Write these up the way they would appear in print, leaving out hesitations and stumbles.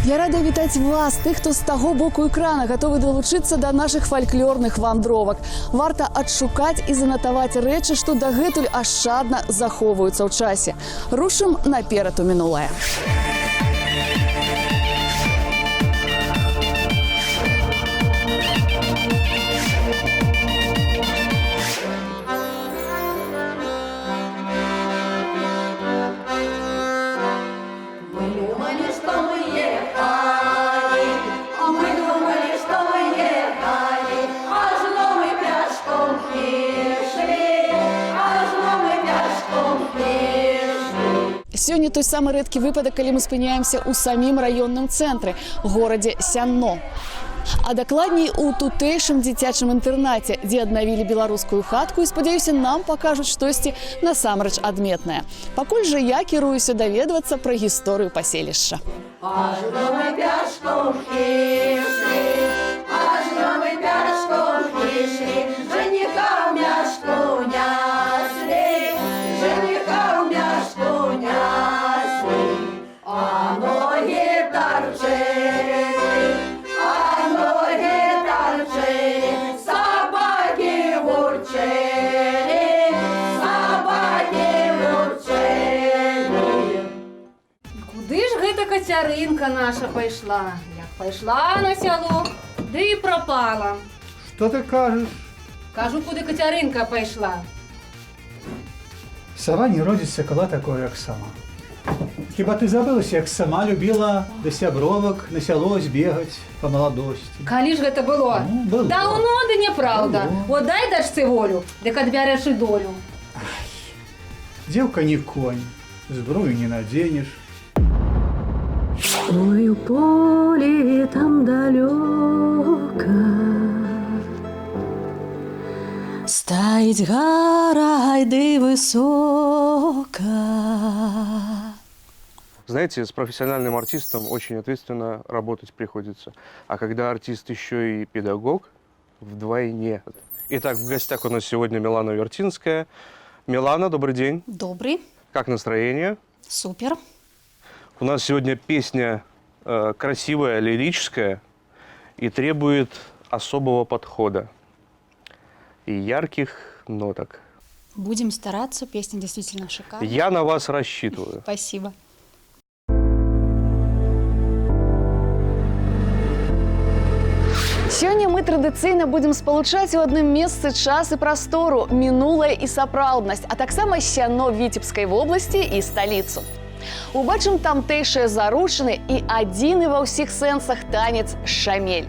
Я рада вітаць вас, тых, хто з таго боку экрана гатовы далучыцца да нашых фальклорных вандровак. Варта адшукаць і занатаваць рэчы, што дагэтуль ашчадна захоўваюцца ў часе. Рушым наперад у мінулае. Сёння той самы рэдкі выпадак, калі мы спыняемся ў самім раённым цэнтры, горадзе Сянно. А дакладней у тутэйшым дзіцячым інтэрнаце, дзе аднавілі беларускую хатку і, спадзяюся, нам пакажуць штосьці насамрэч адметнае. Пакуль жа я кіруюся даведвацца пра гісторыю паселішча. Кацярынка наша пайшла. Як пайшла на сяло, ды і прапала. Что ты кажешь? Кажу, куды Кацярынка пайшла. Сова не родится, кола такое, як сама. Хіба ты забылася, як сама любила до сябровак на сяло збегаць по молодости? Калі ж гэта было? Ну, было. Даўно, ды няправда. Было. От дай дачцы волю, дык адбярэш і долю. Девка не конь, зброю не наденешь. Ой, у полі там далёка стаіць гора, ды высока. Знаете, с профессиональным артистом очень ответственно работать приходится. А когда артист еще и педагог, вдвойне. Итак, в гостях у нас сегодня Милана Вертинская. Милана, добрый день. Добрый. Как настроение? Супер. У нас сегодня песня красивая, лирическая и требует особого подхода и ярких ноток. Будем стараться, песня действительно шикарная. Я на вас рассчитываю. Спасибо. Сёння мы традыцыйна будзем спалучаць у адным месцы час і прастору, мінулае і сапраўднасць, а таксама Сяно Віцебскай вобласці і сталіцу. Убачым тамтэйшыя заручыны і адзіны ва ўсіх сэнсах танец шамель.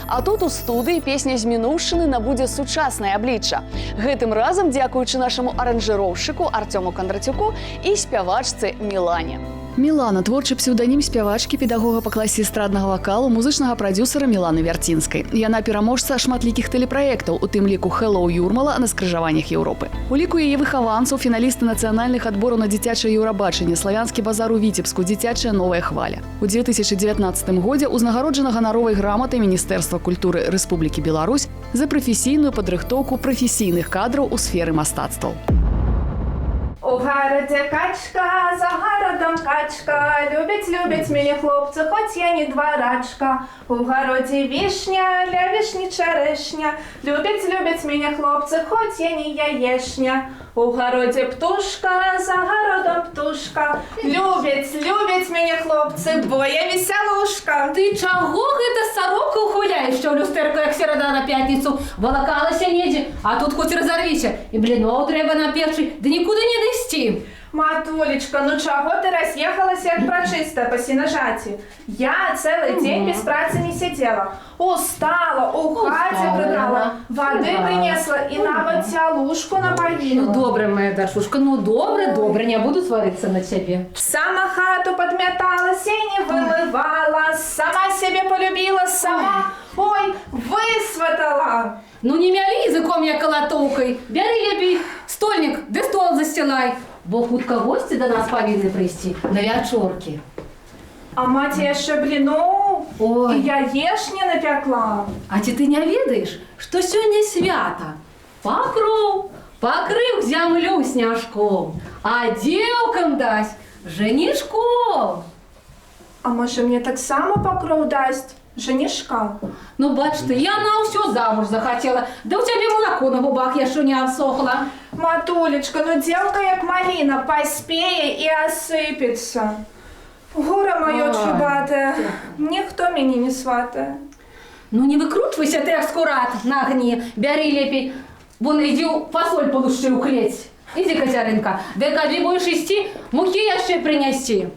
А тут у студыі песня з мінуўшчыны набудзе сучаснае аблічча. Гэтым разам дзякуючы нашаму аранжыроўшчыку Артёму Кондратюку і спявачцы Мілане. Мілана – творчы псеўданім спявачкі, педагога па класе эстраднага вакалу, музычнага прадзюсара Міланы Вярцінскай. Яна пераможца шматлікіх тэлепраектаў, у тым ліку «Hello Юрмала» на скрыжаваннях Еўропы. У ліку яе выхаванцаў фіналісты нацыянальных адбораў на дзіцячае еўрабачанне, славянскі базар у Віцебску, дзіцячая новая хваля. У 2019 годзе узнагароджана ганаровай граматай Міністэрства культуры Рэспублікі Беларусь за прафесійную падрыхтоўку прафесійных кадраў у сферы мастацтваў. У гарадзе качка, за гарадом качка, любяць мяне хлопцы, хоць я не дварачка. У гародзе вішня, ля вішні чарэшня, любяць мяне хлопцы, хоць я не яешня. У гародзе птушка, за гародом птушка, любяць мяне хлопцы, бо я весялушка. Ты чаго гэта сарока ухваляеш, що в люстэрку, як серада на пятніцу, валакалася недзе, а тут хоць разарвіся, і бліноў трэба напечы, ды нікуды не дысці. Матулечка, ну чаго ты раз'ехалася, як прачыста па сенажаці? Я цэлы дзень без працы не сядзела. Устала, у хаце прыбрала, вады прынесла і нават цялушку напаіла. Ну добра, моя дачушка, ну добра, не буду сварыцца на цябе. Сама хату падмятала, сені вымывала, сама сябе полюбіла, сама, ой, высватала. Ну не мялі языком, як калатоўкай, бяры лепей стольнік, ды стол засцілай. Бо хутка госці да нас павінны прыйсці на вячоркі. А маці яшчэ бліноў Ой. і яешні напякла. А ці ты не ведаеш, што сёння свята? Пакрыў зямлю сняжком, а дзеўкам дасць жанішком. А може мне так само покров дасть женишка? Ну, бачите, я на все замуж захотела. Да у тебе молоко на губах еще не обсохло. Матулечка, ну девка як малина, поспее и осыпется. Горе моё чубате, ніхто мені не сватає. Ну, не викручуйся ти, як скурат на огні. Бери лепей. Вон, иди фасоль получше уклець. Иди, Катеринка, да коли будешь идти, муки яшчэ принести.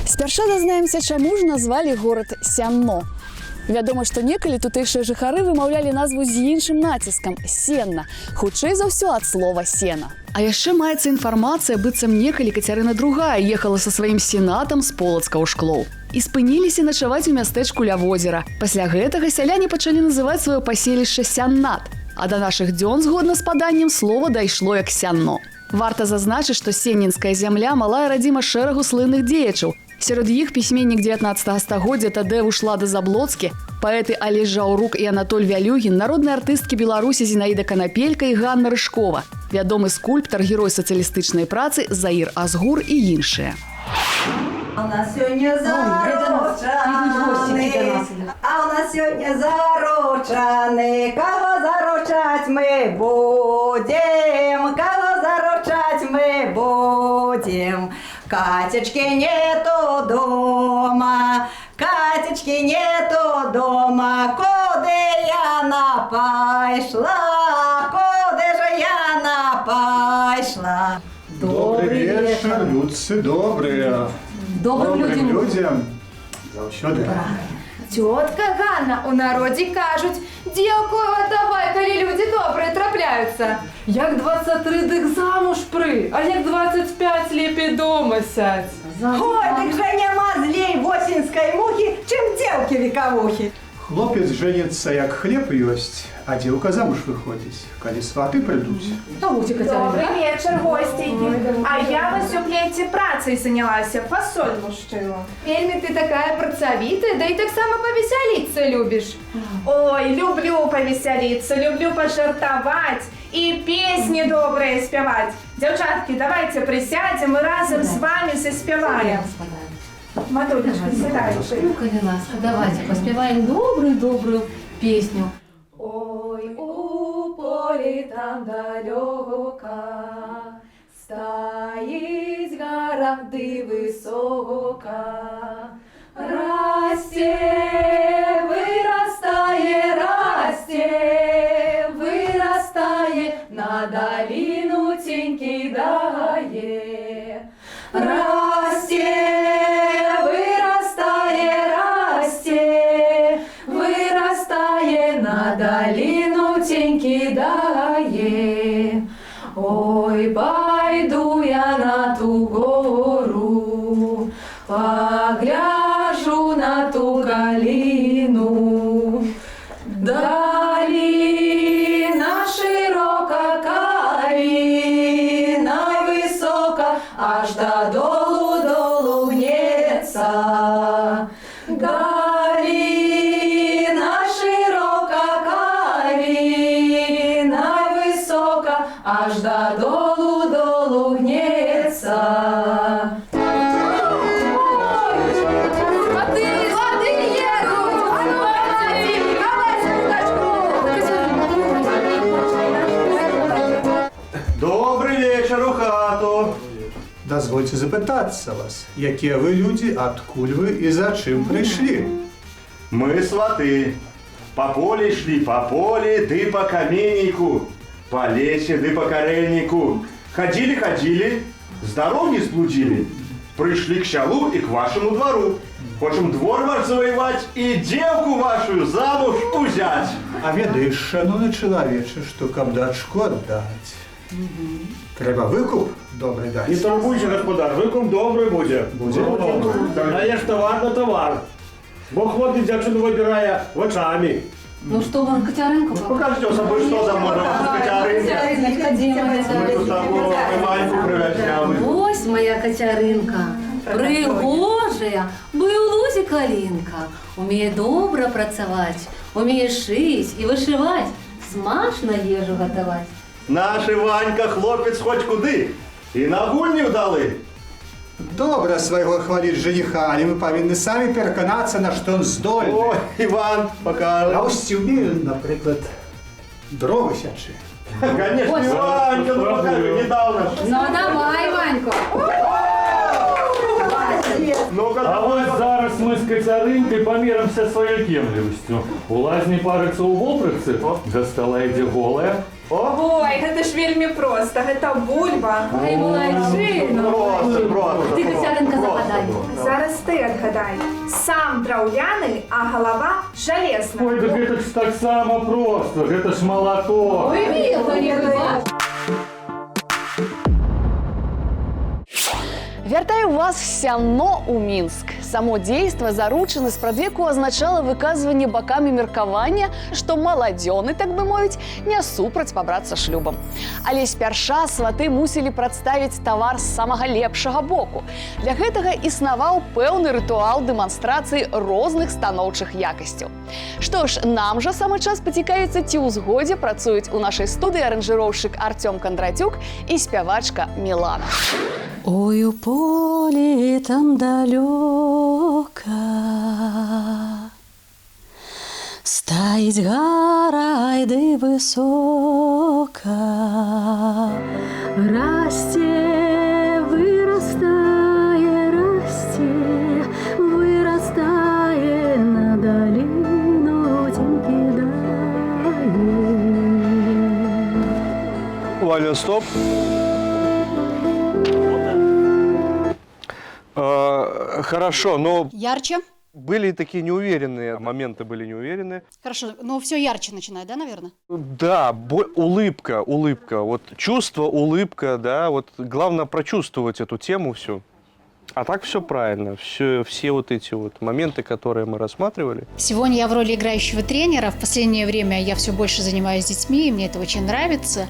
Спярша дазнаемся, чаму ж назвалі горад Сянно. Вядома, што некалі тутэйшыя жыхары вымаўлялі назву з іншым націскам сенна, хутчэй за ўсё ад слова сена. А яшчэ маецца інфармацыя, быццам некалі Кацярына II ехала са сваім сенатам з Полацка ў Шклоў і спыніліся начаваць у мястэчку ля возера. Пасля гэтага сяляне пачалі называць сваё паселішча Сяннат, а да нашых дзён, згодна з паданнем, слова дайшло як Сянно. Варта зазначыць, што сеннінская зямля малая радзіма шэрагу слынных дзеячаў. Сярод іх пісьменнік 19 стагоддзя Тадэвуш Лада-Заблоцкі, паэты Алесь Жаўрук і Анатоль Вялюгін, народныя артысткі Беларусі Зінаіда Канапелька і Ганна Рыжкова, вядомы скульптар, герой сацыялістычнай працы Заір Азгур і іншыя. А у нас сёння заручаны, кого заручаць мы будем, кого заручаць мы будем. Катечки нету дома, Катечки нету дома, куды яна пайшла, куды же яна пайшла. Добрый вечер, людцы добрые. Добрым людям. Заўсёды. Тётка Ганна, у народі кажуть, дівкою давай, коли люди добрі трапляються. Як 23 дик замуж при, а як 25 ліпі дома сядь. Ой, так же нема злей восінської мухи, чим дівки віковухи. Хлопец женится, як хлеб ёсць, а дзеўка замуж выходзіць, калі сваты прыйдуць. Добрий вечір, гості. А я вас у плеті працею зайнялася, фасоль лущила. Вельми ты такая працавитая, да и так само повеселиться любишь. Ой, люблю повеселиться, люблю пожартовать и песни добрые спевать. Девчатки, давайте присядем и разом с вами заспеваем. Матулечка, сідай. Ну-ка, ласка, давайте поспеваем добрую-добрую песню. Ой, у полі там далека стоїть гора, ди висока. Расте, вырастає, расте, вырастає, на долину тінь кидає. Расте, на долину тень кидає. Ой, пойду я на ту гору, погляжу на ту калину. Долина широка, калина висока, аж додолу гнеться. Аж додолу гнеться. Води є, Добрый вечер у хату. Дазвольце запытацца вас, якія вы людзі, адкуль вы і за чым прыйшлі? Мы сваты. По поле шли, по поле, ды по каменнику. По лесе, ды по корельнику. Ходили, с дороги сблудили. Пришли к щалу и к вашему двору. Хочем двор ваш завоевать и девку вашу замуж узять. А ведаеш, шановны чалавечы, што каб дачку аддаць, трэба выкуп добры Не даць. турбуйся, господар, выкуп добрый будет. Будзе? Даешь товар на товар. Бог вот и дзяўчыну выбирая очами. Ну что вам, Катеринка? Покажите собой, что за можно Мы тут такого Ваньку привезли. Ось моя Катеринка, пригожая, бо й у лузі калинка. Уміє добре працювати, уміє шить і вишивати, смачно їжу готувати. Наш Іванька хлопець хоч куди. І на гульню дали. добра свайго хваліць жаніха, але мы павінны самі пераканацца, на што ён здольны. Ой, Иван, покажи. А ось ці ўмею, напрыклад, дровы сячы. Конечно, Иванька, ну покажи, недавно. Ну давай, Ванько. Ну-ка, А давай. ось зараз ми з Кацяринкою поміримося своєю кемлівістю. У лазні париться у вопрыцы, до стола йде голая. Ой, гэта ж вельмі проста, гэта бульба. Ай, молодчина. Просто. Ти, Кацяринка, загадай. Зараз ти адгадай. Сам драўляны, а галава жалезная. Ой, так это ж так само просто, это ж молоток. Ой, Міха, Вяртаю вас сяно ў Мінск. Само дзейства заручыны спрадвеку азначала выказванне бакамі меркавання, што маладзёны, так бы мовіць, не супраць пабрацца шлюбам. Але спярша сваты мусілі прадставіць тавар з самага лепшага боку. Для гэтага існаваў пэўны рытуал дэманстрацыі розных станоўчых якасцяў. Што ж, нам жа самы час пацікавіцца, ці ў згодзе працуюць у нашай студыі аранжыроўшчык Артём Кондратюк і спявачка Мілана. Ой, у полі там далёка стаіць гора, ды высока. Расце, вырастае, расце, вырастае на даліну, дзень кідае. Валя, стоп. Хорошо, но Ярче? были такие неуверенные моменты, были неуверенные. Хорошо, но все ярче начинает, да, наверное? Да, улыбка, вот чувство, улыбка, да, вот главное прочувствовать эту тему всю. А так все правильно, все вот эти вот моменты, которые мы рассматривали. Сегодня я в роли играющего тренера. В последнее время я все больше занимаюсь с детьми, и мне это очень нравится.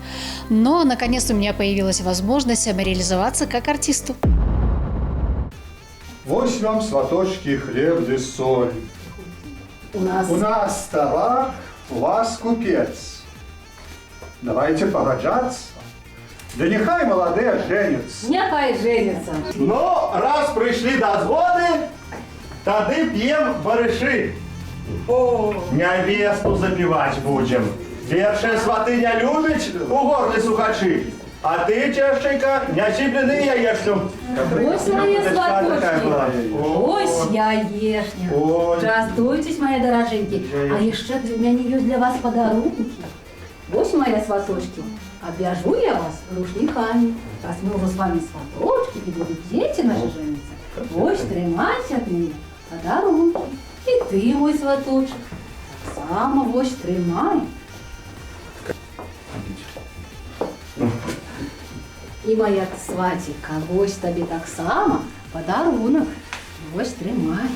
Но, наконец, у меня появилась возможность самореализоваться как артисту. Вось вам, сваточки, хлеб ды соль. У нас товар, у вас купец. Давайте погоджаться. Да нехай молодые женятся. Нехай женятся. Но раз пришли до згоды, тады пьем барыши. Невесту запивать будем. Першая сватыня любить у горле сухачи. А ты, чешенька, не зіблены яешню. Ось мои сваточки. Ось яешня. Частуйтесь, мои дороженьки. А еще у меня есть для вас подарунки. Ось мои сваточки. Обвяжу я вас рушниками. Раз мы уже с вами сваточки, и будут дети наши жениться. Ось тримайте от меня подарунки. И ты, мой сваточек, так само ось тримай. І моя сватіка, ось тобі так само подарунок, ось тримай.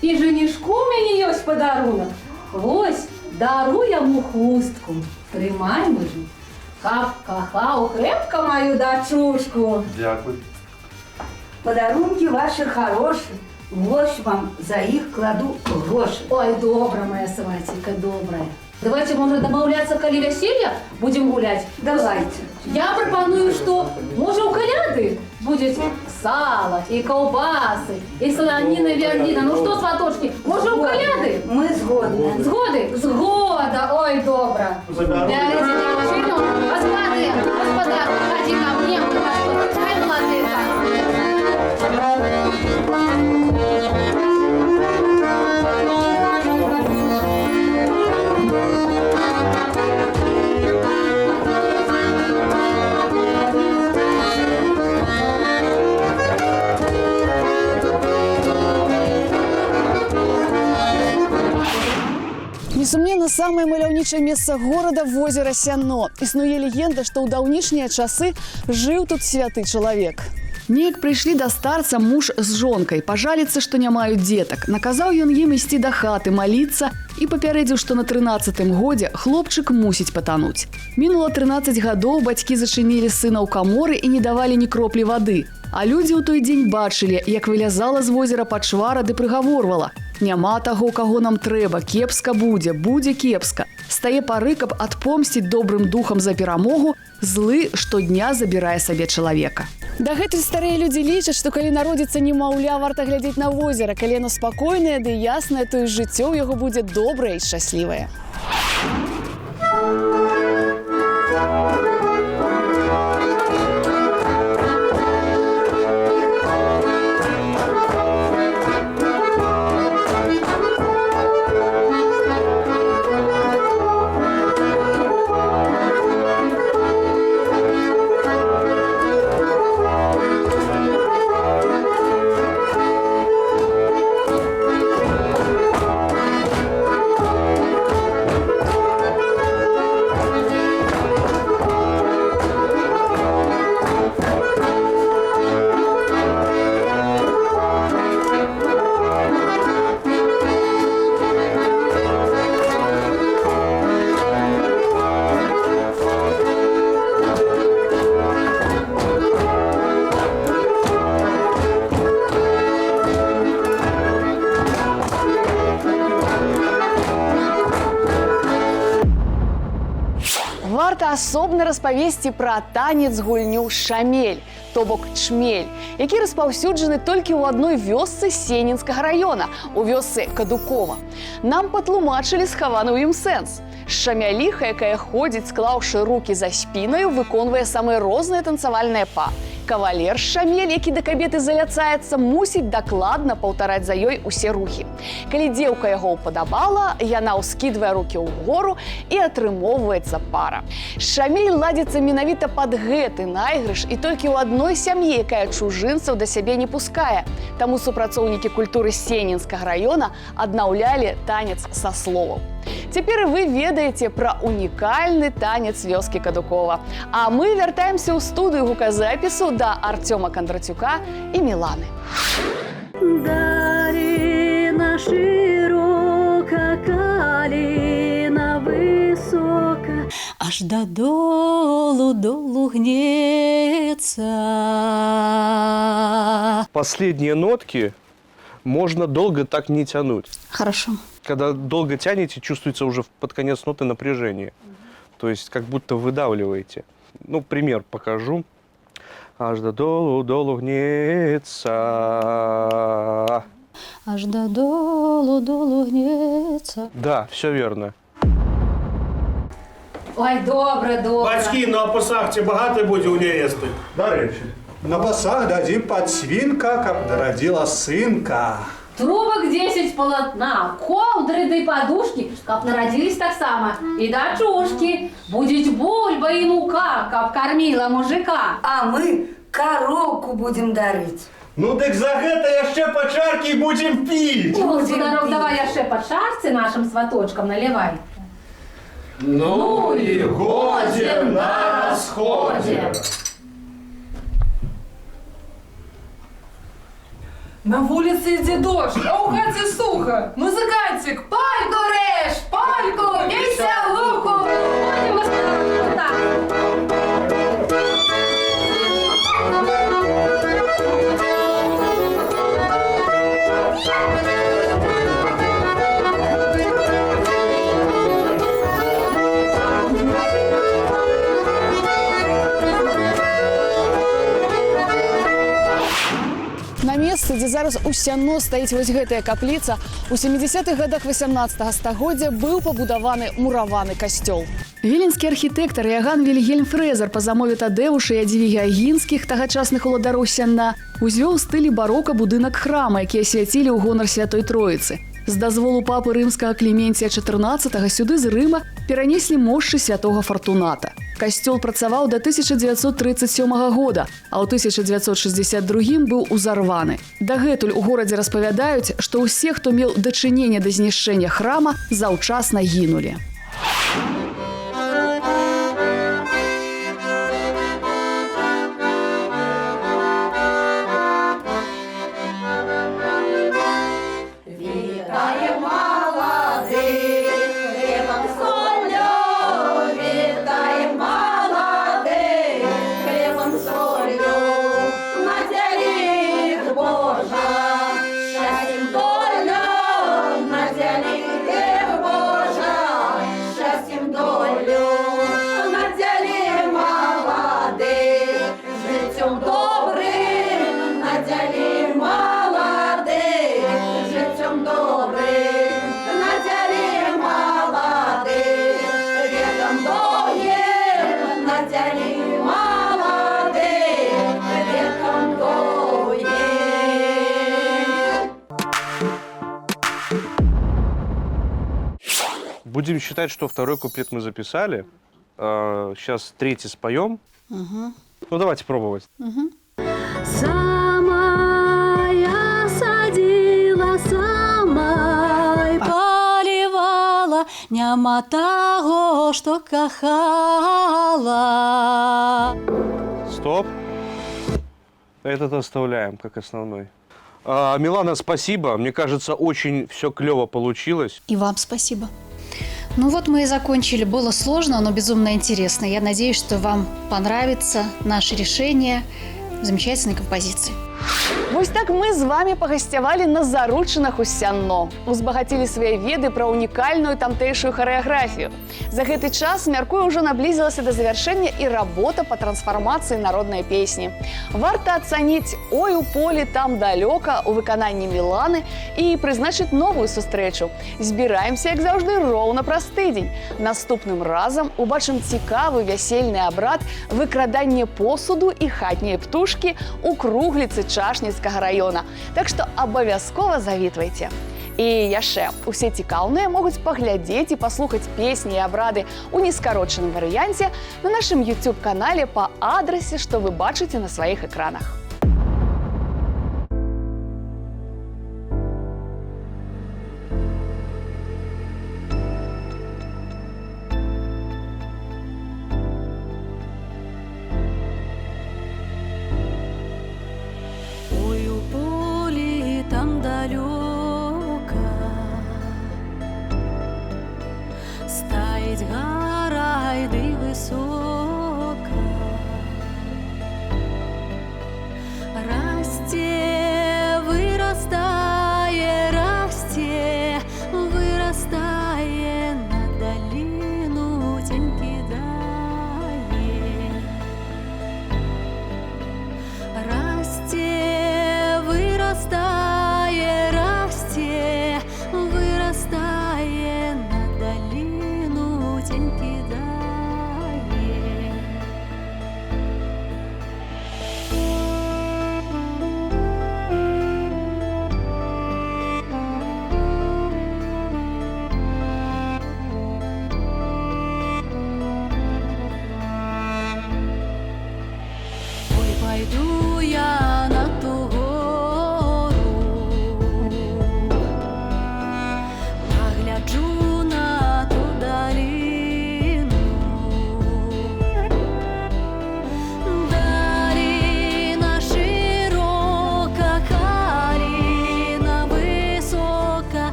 І женишку мені ось подарунок, ось дарую йому хустку, тримай, мужик. Кохав крепко мою дочушку. Дякую. Подарунки ваши хорошие. Ось вам за их кладу гроши. Ой, добра моя сватіка, добрая. Давайте, может, добавляться к веселья, будем гулять? Давайте. Я пропоную, что, может, у коляды будет сало, и колбасы, и солонина, и вернина. Ну что, сваточки, может, у коляды? Мы сгодны. Згоды? Згода, ой, добра. Берите девчину, господа, ходи ко мне, ай, владыка. Несумненно, самае маляўнічае месца горада – возера Сяно. Існуе легенда, што ў даўнішнія часы жыў тут святы чалавек. Неяк прыйшлі да старца муж з жонкай, пажаліцца, што не маюць дзетак. Наказаў ён ім ісці да хаты, маліцца і папярэдзіў, што на 13-м годзе хлопчык мусіць патануць. Мінула 13 гадоў, бацькі зачынілі сына ў каморы і не давалі ні кроплі вады. А людзі ў той дзень бачылі, як вылязала з возера пачвара ды прыгаворвала: «Няма таго, каго нам трэба, кепска будзе, будзе кепска». З тае пары, каб адпомсціць добрым духам за перамогу, злы штодня забірае сабе чалавека. Дагэтуль старыя людзі лічаць, што калі народзіцца немаўля, варта глядзець на возера. Калі яно спакойнае ды яснае, то і жыццё ў яго будзе добрае і шчаслівае. Варта асобна распавесці пра танец-гульню шамель, то бок чмель, які распаўсюджаны толькі ў адной вёсцы Сенінскага раёна, у вёсцы Кадукова. Нам патлумачылі схаваны ў ім сэнс. Шамяліха, якая ходзіць, склаўшы рукі за спінаю, выконвае самыя розныя танцавальныя па. Кавалер шамель, які да кабеты заляцаецца, мусіць дакладна паўтараць за ёй усе рухі. Калі дзеўка яго ўпадабала, яна ўскідвае рукі ўгору і атрымоўваецца пара. Шамель ладзіцца менавіта пад гэты найгрыш і толькі ў адной сям'і, якая чужынцаў да сябе не пускае. Таму супрацоўнікі культуры Сенінскага раёна аднаўлялі танец са словаў. Цяпер вы ведаеце пра унікальны танец вёскі Кадукова. А мы вяртаемся ў студыю гуказапісу да Артёма Кондратюка і Міланы. Дарина широка, калина высока, аж додолу долу гнется. Последние нотки можно долго так не тянуть. Хорошо. Когда долго тянете, чувствуется уже под конец ноты напряжение. То есть как будто выдавливаете. Ну, пример покажу. Аж долу гнется. Аж долу гнется. Да, все верно. Ой, добре. Батьки, ну а по сахті багато буде у невести? До речі, на басах дадим подсвинка, как народила сынка. Трубок 10 полотна, ковдры да и подушки, как народились так само. И дочушки, будет бульба и мука, как кормила мужика. А мы коровку будем дарить. Ну так за гэта яшчэ па чаркі будем піць. Господарок, давай яшчэ по чарцы нашим сваточкам наливай. Ну и годзе на расходе. На вулиці йде дощ, а у хаті сухо. Музикантик, пальку режь, пальку, бійся луку. Ходим, господарок, так. На месцы, дзе зараз усяно стаіць вось гэтая капліца, у 70-х годах 18-го стагоддзя быў пабудаваны мураваны касцёл. Віленскі архітэктар Іаган Вільгельм Фрэзер па замове Тадэвуша і Адзівігі Агінскіх, тагачасных уладароў сянна, узвёў у стылі барока будынак храма, які асвяцілі ў гонар Святой Троіцы. З дазволу папы рымскага Клементія XIV сюды з Рыма перанеслі мошчы святога Фартуната. Касцёл працаваў да 1937 года, а ў 1962 быў узарваны. Дагэтуль у горадзе распавядаюць, што ўсе, хто меў дачыненне да знішчэння храма, заўчасна гінулі. Будем считать, что второй куплет мы записали. Сейчас третий споем. Ну, давайте пробовать. Самая садила, самай поливала, няма того, что кахала. Стоп. Этот оставляем как основной. Милана, спасибо. Мне кажется, очень все клево получилось. И вам спасибо. Ну вот мы и закончили. Было сложно, но безумно интересно. Я надеюсь, что вам понравится наше решение замечательной композиции. Вось так мы з вами пагасцявалі на заручынах у Сянно, узбагацілі свае веды пра унікальную тамтэйшую харэаграфію. За гэты час, мяркую, ўжо наблізілася да завяршэння і работа па трансфармацыі народнай песні. Варта ацаніць «Ой, у полі там далёка» у выкананні Міланы і прызначыць новую сустрэчу. Збіраемся, як заўжды, роўна праз тыдзень. Наступным разам убачым цікавы вясельны абрад выкрадання посуду і хатняй птушкі у кругліцы Чашніцкага раёна. Так што абавязкова завітвайце. І яшчэ, усе цікаўныя могуць паглядзець і паслухаць песні і абрады ў нескарочаным варыянце на нашым YouTube-канале па адрасе, што вы бачыце на сваіх экранах.